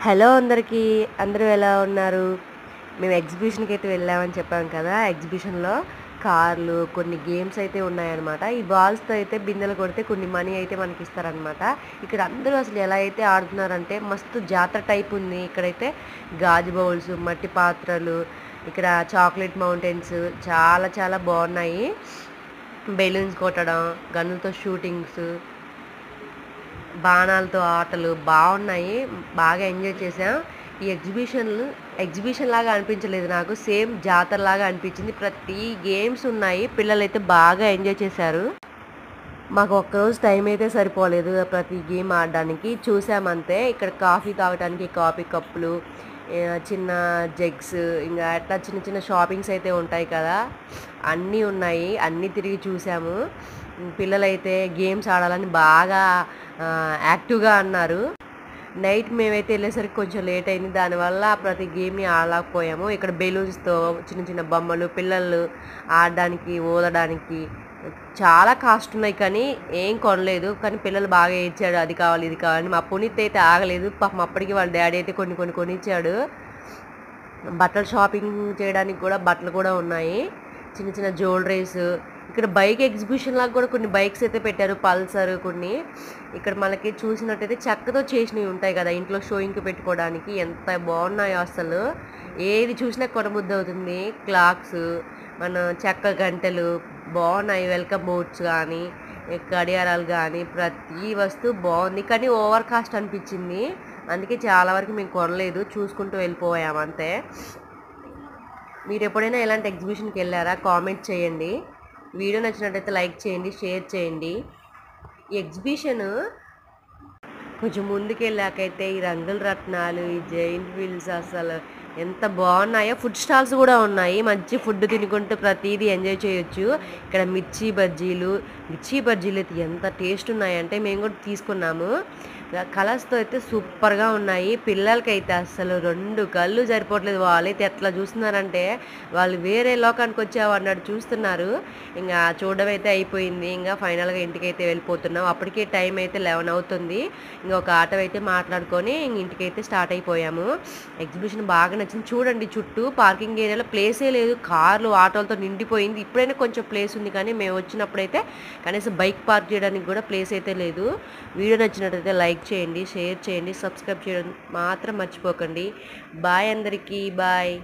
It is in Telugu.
హలో అందరికీ. అందరూ ఎలా ఉన్నారు? మేము ఎగ్జిబిషన్‌కి అయితే వెళ్ళామని చెప్పాం కదా! ఎగ్జిబిషన్‌లో కార్లు, కొన్ని గేమ్స్ అయితే ఉన్నాయన్నమాట. ఈ బాల్స్‌తో అయితే బిందెలు కొడితే కొన్ని మనీ అయితే మనకిస్తారనమాట. ఇక్కడ అందరూ అసలు ఎలా అయితే ఆడుతున్నారంటే మస్తు జాతర టైప్ ఉంది. ఇక్కడైతే గాజు బౌల్స్, మట్టి పాత్రలు, ఇక్కడ చాక్లెట్ మౌంటైన్స్ చాలా చాలా బావున్నాయి. బెలూన్స్ కొట్టడం, గన్నులతో షూటింగ్స్, బాణాలతో ఆటలు బావున్నాయి. బాగా ఎంజాయ్ చేశాం. ఈ ఎగ్జిబిషన్ లాగా అనిపించలేదు నాకు. సేమ్ జాతరలాగా అనిపించింది. ప్రతి గేమ్స్ ఉన్నాయి. పిల్లలైతే బాగా ఎంజాయ్ చేశారు. మాకు ఒక్కరోజు టైం అయితే సరిపోలేదు ప్రతి గేమ్ ఆడడానికి. చూసామంతే. ఇక్కడ కాఫీ తాగటానికి కాఫీ కప్పులు, చిన్న జగ్స్, ఇంగా అట్లా చిన్న చిన్న షాపింగ్స్ అయితే ఉంటాయి కదా! అన్నీ ఉన్నాయి. అన్నీ తిరిగి చూసాము. పిల్లలైతే గేమ్స్ ఆడాలని బాగా యాక్టివ్‌గా అన్నారు. నైట్ మేమైతే ఎళ్ళేసరికి కొంచెం లేట్ అయింది. దానివల్ల ప్రతి గేమ్‌ని ఆడలేకపోయాము. ఇక్కడ బెలూన్స్‌తో చిన్న చిన్న బొమ్మలు, పిల్లలు ఆడడానికి, ఊదడానికి చాలా కాస్ట్ ఉన్నాయి కానీ ఏం కొనలేదు. కానీ పిల్లలు బాగా ఏడ్చాడు. అది కావాలి, ఇది కావాలని. మా పునీత్ అయితే ఆగలేదు. పాపం అప్పటికి వాళ్ళ డ్యాడీ అయితే కొన్ని కొన్ని కొనిచ్చాడు. బట్టలు షాపింగ్ చేయడానికి కూడా బట్టలు కూడా ఉన్నాయి. చిన్న చిన్న జ్యువెలరీస్. ఇక్కడ బైక్ ఎగ్జిబిషన్ లాగా కూడా కొన్ని బైక్స్ అయితే పెట్టారు. పల్సర్ కొన్ని. ఇక్కడ మనకి చూసినట్టయితే చెక్కతో చేసినవి ఉంటాయి కదా! ఇంట్లో షోయింగ్‌కి పెట్టుకోవడానికి. ఎంత బాగున్నాయో అసలు. ఏది చూసినా కొనబుద్ధి అవుతుంది. క్లాక్స్, మన చెక్క గంటలు బాగున్నాయి. వెల్కమ్ బోర్డ్స్ గానీ, గడియారాలు గానీ ప్రతి వస్తువు బాగుంది. కానీ ఓవర్ కాస్ట్ అనిపించింది. అందుకే చాలా వరకు మేము కొనలేదు. చూసుకుంటూ వెళ్ళిపోయాము అంతే. మీరెప్పుడైనా ఇలాంటి ఎగ్జిబిషన్‌కి ఎళ్లారా? కామెంట్ చేయండి. వీడియో నచ్చినట్టయితే లైక్ చేయండి, షేర్ చేయండి. ఈ ఎగ్జిబిషను కొంచెం ముందుకెళ్ళాకైతే ఈ రంగుల రత్నాలు, ఈ జైంట్ వీల్స్ అసలు ఎంత బాగున్నాయో. ఫుడ్ స్టాల్స్ కూడా ఉన్నాయి. మంచి ఫుడ్ తినుకుంటూ ప్రతీదీ ఎంజాయ్ చేయొచ్చు. ఇక్కడ మిర్చి బజ్జీలు అయితే ఎంత టేస్ట్ ఉన్నాయంటే మేము కూడా తీసుకున్నాము. కలర్స్‌తో అయితే సూపర్‌గా ఉన్నాయి. పిల్లలకైతే అస్సలు 2 కళ్ళు సరిపోవట్లేదు. వాళ్ళైతే ఎట్లా చూస్తున్నారంటే వాళ్ళు వేరే లోకానికి వచ్చావు అన్నట్టు చూస్తున్నారు. ఇంగా చూడడం అయితే అయిపోయింది. ఇంగా ఫైనల్‌గా ఇంటికైతే వెళ్ళిపోతున్నాం. అప్పటికే టైం అయితే 11 అవుతుంది. ఇంక ఒక ఆటో అయితే మాట్లాడుకొని ఇంటికైతే స్టార్ట్ అయిపోయాము. ఎగ్జిబిషన్ బాగా నచ్చింది. చూడండి చుట్టూ పార్కింగ్ ఏరియాలో ప్లేసే లేదు. కార్లు, ఆటోలతో నిండిపోయింది. ఇప్పుడైనా కొంచెం ప్లేస్ ఉంది కానీ మేము వచ్చినప్పుడైతే కనీసం బైక్ పార్క్ చేయడానికి కూడా ప్లేస్ అయితే లేదు. వీడియో నచ్చినట్టయితే లైక్ చేయండి, షేర్ చేయండి, సబ్స్క్రైబ్ చేయడం మాత్రం మర్చిపోకండి. బాయ్ అందరికీ. బాయ్.